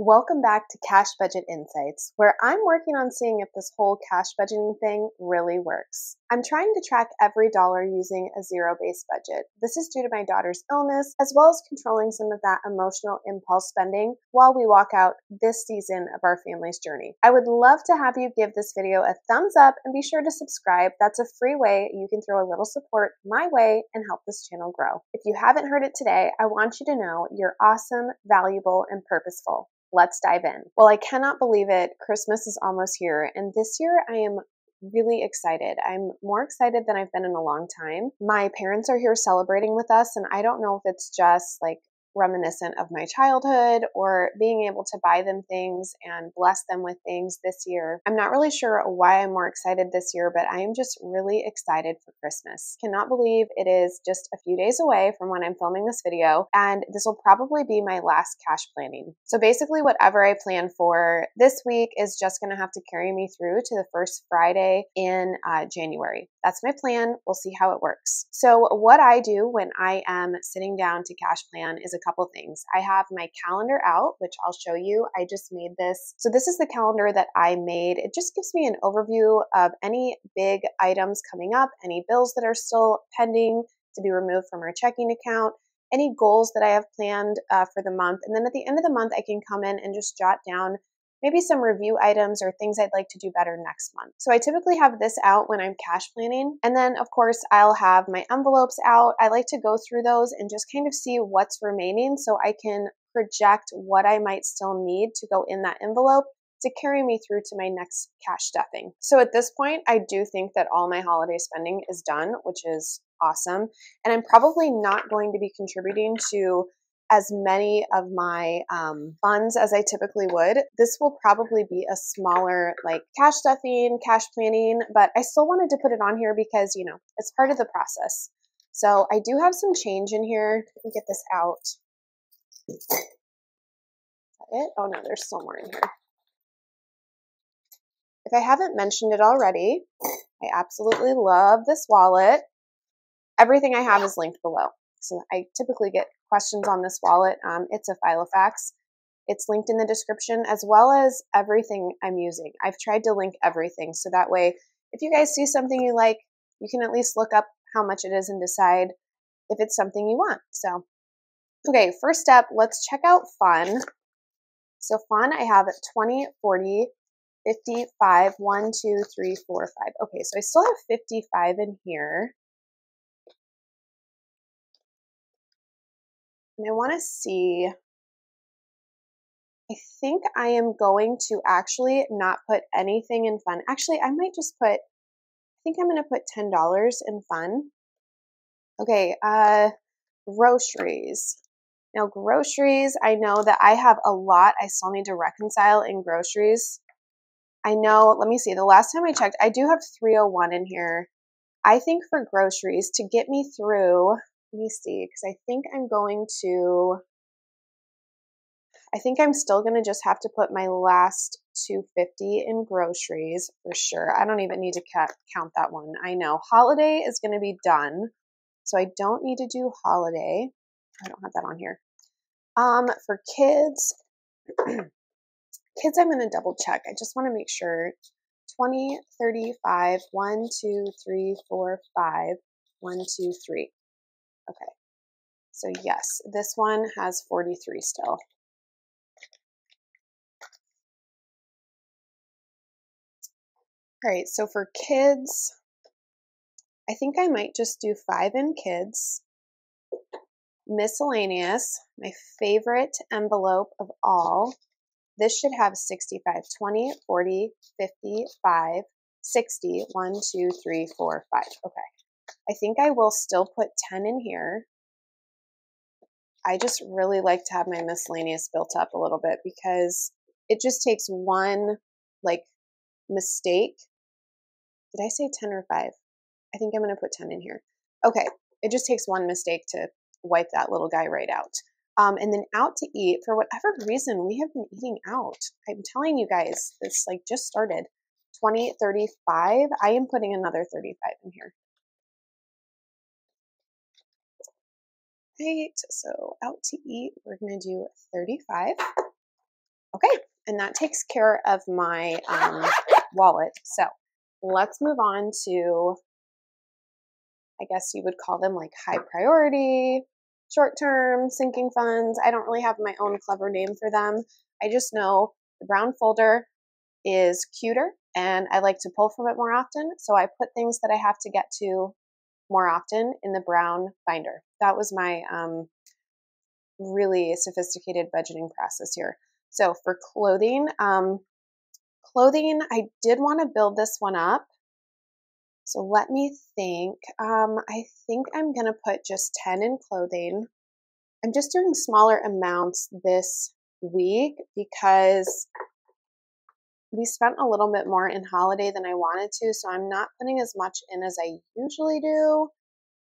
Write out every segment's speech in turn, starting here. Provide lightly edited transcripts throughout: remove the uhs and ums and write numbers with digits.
Welcome back to Cash Budget Insights, where I'm working on seeing if this whole cash budgeting thing really works. I'm trying to track every dollar using a zero-based budget. This is due to my daughter's illness, as well as controlling some of that emotional impulse spending while we walk out this season of our family's journey. I would love to have you give this video a thumbs up and be sure to subscribe. That's a free way you can throw a little support my way and help this channel grow. If you haven't heard it today, I want you to know you're awesome, valuable, and purposeful. Let's dive in. Well, I cannot believe it. Christmas is almost here, and this year I am really excited. I'm more excited than I've been in a long time. My parents are here celebrating with us, and I don't know if it's just like reminiscent of my childhood or being able to buy them things and bless them with things this year. I'm not really sure why I'm more excited this year, but I am just really excited for Christmas. Cannot believe it is just a few days away from when I'm filming this video, and this will probably be my last cash planning. So basically whatever I plan for this week is just going to have to carry me through to the first Friday in January. That's my plan. We'll see how it works. So what I do when I am sitting down to cash plan is a couple things. I have my calendar out, which I'll show you. I just made this. So this is the calendar that I made. It just gives me an overview of any big items coming up, any bills that are still pending to be removed from our checking account, any goals that I have planned for the month. And then at the end of the month, I can come in and just jot down maybe some review items or things I'd like to do better next month. So I typically have this out when I'm cash planning. And then of course I'll have my envelopes out. I like to go through those and just kind of see what's remaining so I can project what I might still need to go in that envelope to carry me through to my next cash stuffing. So at this point, I do think that all my holiday spending is done, which is awesome. And I'm probably not going to be contributing to as many of my funds as I typically would. This will probably be a smaller like cash stuffing, cash planning, but I still wanted to put it on here because, you know, it's part of the process. So I do have some change in here. Let me get this out. Is that it? Oh no, there's still more in here. If I haven't mentioned it already, I absolutely love this wallet. Everything I have is linked below. So I typically get questions on this wallet. It's a Filofax. It's linked in the description as well as everything I'm using. I've tried to link everything so that way if you guys see something you like, you can at least look up how much it is and decide if it's something you want. So, okay, first step, let's check out fun. So fun, I have 20, 40, 55, 1, 2, 3, 4, 5. Okay, so I still have 55 in here. And I want to see, I think I am going to actually not put anything in fun. Actually, I might just put, I think I'm going to put $10 in fun. Okay, groceries. Now groceries, I know that I have a lot I still need to reconcile in groceries. I know, let me see, the last time I checked, I do have 301 in here. I think for groceries to get me through, let me see, because I think I'm still going to just have to put my last 250 in groceries for sure. I don't even need to count that one. I know holiday is going to be done, so I don't need to do holiday. I don't have that on here. For kids, I'm going to double check. I just want to make sure. 20, 35, 1, 2, 3, 4, 5, 1, 2, 3. Okay. So yes, this one has 43 still. All right, so for kids, I think I might just do 5 in kids. Miscellaneous, my favorite envelope of all. This should have 65, 20, 40, 50, 5, 60, 1, 2, 3, 4, 5. Okay. I think I will still put 10 in here. I just really like to have my miscellaneous built up a little bit because it just takes one like mistake. Did I say 10 or 5? I think I'm going to put 10 in here. Okay. It just takes one mistake to wipe that little guy right out. And then out to eat, for whatever reason, we have been eating out. I'm telling you guys, this like just started. 20, 35. I am putting another 35 in here. Right, so out to eat, we're going to do 35. and that takes care of my wallet. So let's move on to, I guess you would call them like high priority, short-term sinking funds. I don't really have my own clever name for them. I just know the brown folder is cuter and I like to pull from it more often. So I put things that I have to get to more often in the brown binder. That was my really sophisticated budgeting process here. So for clothing, I did want to build this one up. So let me think. I think I'm going to put just 10 in clothing. I'm just doing smaller amounts this week because we spent a little bit more in holiday than I wanted to, so I'm not putting as much in as I usually do.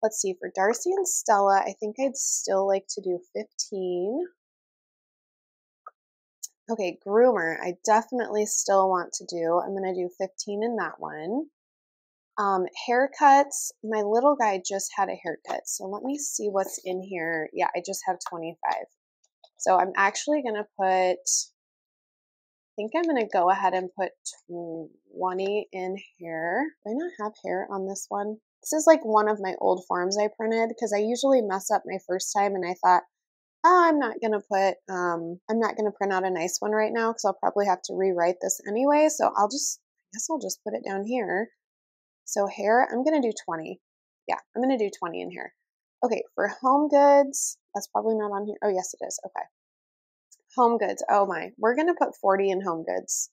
Let's see, for Darcy and Stella, I think I'd still like to do 15. Okay, groomer, I definitely still want to do. I'm going to do 15 in that one. Haircuts, my little guy just had a haircut, so let me see what's in here. Yeah, I just have 25. So I'm actually going to put, I think I'm going to go ahead and put 20 in hair. Do I not have hair on this one? This is like one of my old forms I printed because I usually mess up my first time and I thought, oh, I'm not going to print out a nice one right now because I'll probably have to rewrite this anyway. So I guess I'll just put it down here. So hair, I'm going to do 20. Yeah, I'm going to do 20 in here. Okay, for home goods, that's probably not on here. Oh, yes, it is. Okay. Home goods. Oh my, we're going to put 40 in home goods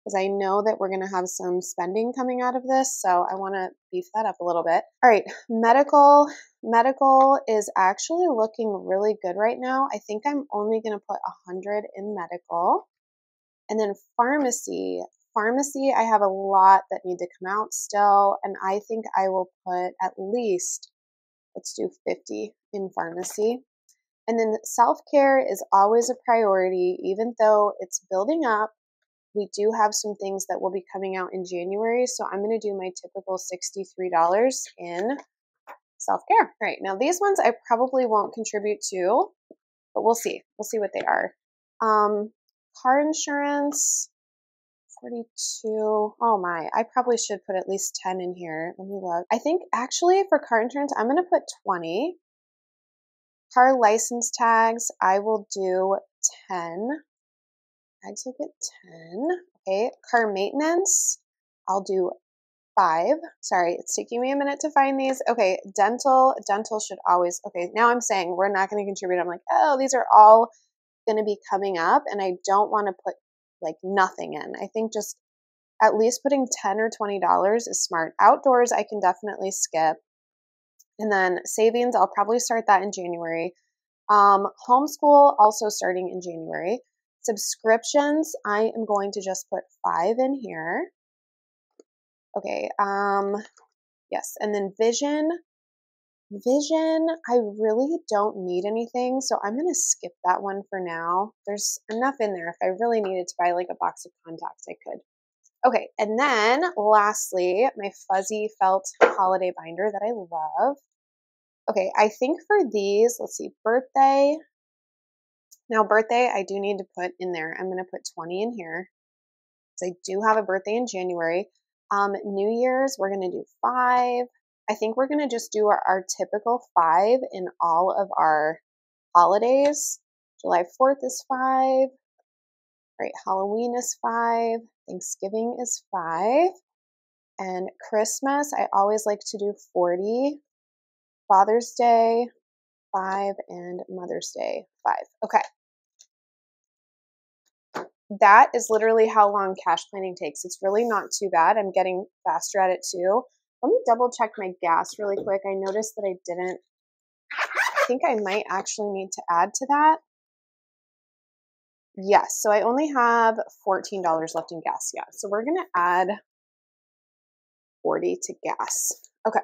because I know that we're going to have some spending coming out of this. So I want to beef that up a little bit. All right, medical. Medical is actually looking really good right now. I think I'm only going to put 100 in medical. And then pharmacy. Pharmacy, I have a lot that need to come out still, and I think I will put at least, let's do 50 in pharmacy. And then self-care is always a priority, even though it's building up. We do have some things that will be coming out in January, so I'm going to do my typical $63 in self-care. All right, now these ones I probably won't contribute to, but we'll see. We'll see what they are. Car insurance, 42. Oh my, I probably should put at least 10 in here. Let me look. I think actually for car insurance, I'm going to put 20. Car license tags, I will do 10. Tags will get 10. Okay, car maintenance, I'll do 5. Sorry, it's taking me a minute to find these. Okay, dental should always, okay, now I'm saying we're not going to contribute. I'm like, oh, these are all going to be coming up and I don't want to put like nothing in. I think just at least putting $10 or $20 is smart. Outdoors, I can definitely skip. And then savings, I'll probably start that in January. Homeschool, also starting in January. Subscriptions, I am going to just put 5 in here. Okay, yes, and then vision, I really don't need anything, so I'm going to skip that one for now. There's enough in there. If I really needed to buy like a box of contacts, I could. Okay, and then lastly, my fuzzy felt holiday binder that I love. Okay, I think for these, let's see, birthday. Now birthday, I do need to put in there. I'm going to put 20 in here because I do have a birthday in January. New Year's, we're going to do 5. I think we're going to just do our typical 5 in all of our holidays. July 4th is 5. Right, Halloween is 5. Thanksgiving is 5. And Christmas, I always like to do 40. Father's Day, 5. And Mother's Day, 5. Okay. That is literally how long cash planning takes. It's really not too bad. I'm getting faster at it too. Let me double check my gas really quick. I noticed that I didn't. I think I might actually need to add to that. Yes, so I only have $14 left in gas. Yeah, so we're going to add 40 to gas. Okay.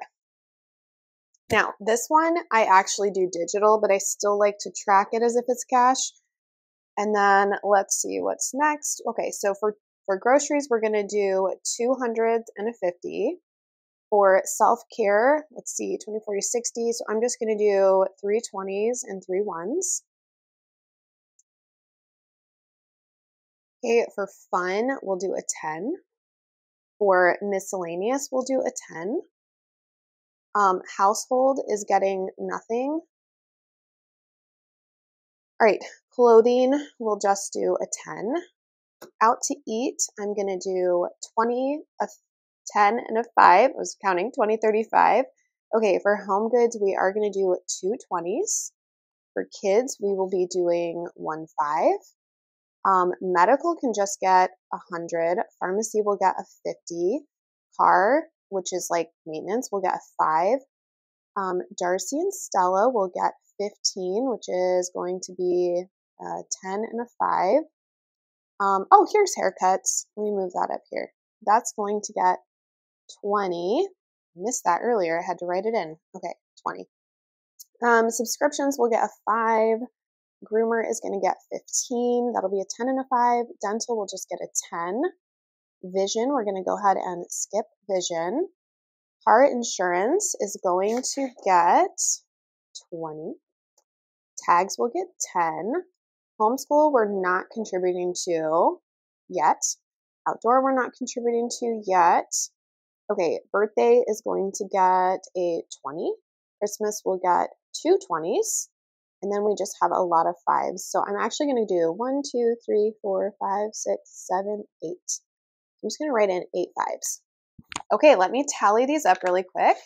Now, this one I actually do digital, but I still like to track it as if it's cash. And then let's see what's next. Okay, so for groceries, we're going to do 200 and a 50. For self-care, let's see, 20, 40, 60. So I'm just going to do 3 20s and 3 1s. Okay, for fun, we'll do a 10. For miscellaneous, we'll do a 10. Household is getting nothing. All right, clothing, we'll just do a 10. Out to eat, I'm going to do 20, a 10, and a 5. I was counting 20, 35. Okay, for home goods, we are going to do 2 20s. For kids, we will be doing 1 5. Medical can just get 100. Pharmacy will get a 50. Car, which is like maintenance, will get a 5. Darcy and Stella will get 15, which is going to be a 10 and a 5. Oh, here's haircuts. Let me move that up here. That's going to get 20. I missed that earlier. I had to write it in. Okay, 20. Subscriptions will get a 5. Groomer is going to get 15. That'll be a 10 and a 5. Dental will just get a 10. Vision, we're going to go ahead and skip vision. Car insurance is going to get 20. Tags will get 10. Homeschool, we're not contributing to yet. Outdoor, we're not contributing to yet. Okay, birthday is going to get a 20. Christmas will get 2 20s. And then we just have a lot of 5s. So I'm actually going to do 1, 2, 3, 4, 5, 6, 7, 8. I'm just going to write in 8 5s. Okay, let me tally these up really quick.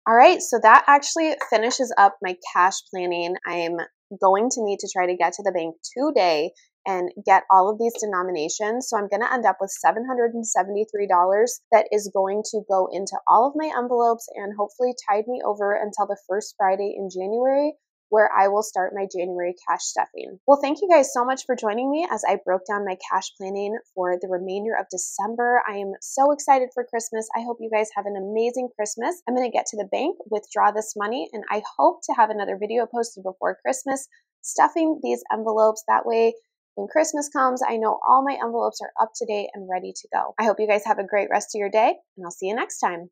All right, so that actually finishes up my cash planning. I'm going to need to try to get to the bank today and get all of these denominations. So I'm going to end up with $773 that is going to go into all of my envelopes and hopefully tide me over until the first Friday in January, where I will start my January cash stuffing. Well, thank you guys so much for joining me as I broke down my cash planning for the remainder of December. I am so excited for Christmas. I hope you guys have an amazing Christmas. I'm going to get to the bank, withdraw this money, and I hope to have another video posted before Christmas stuffing these envelopes. That way, when Christmas comes, I know all my envelopes are up to date and ready to go. I hope you guys have a great rest of your day, and I'll see you next time.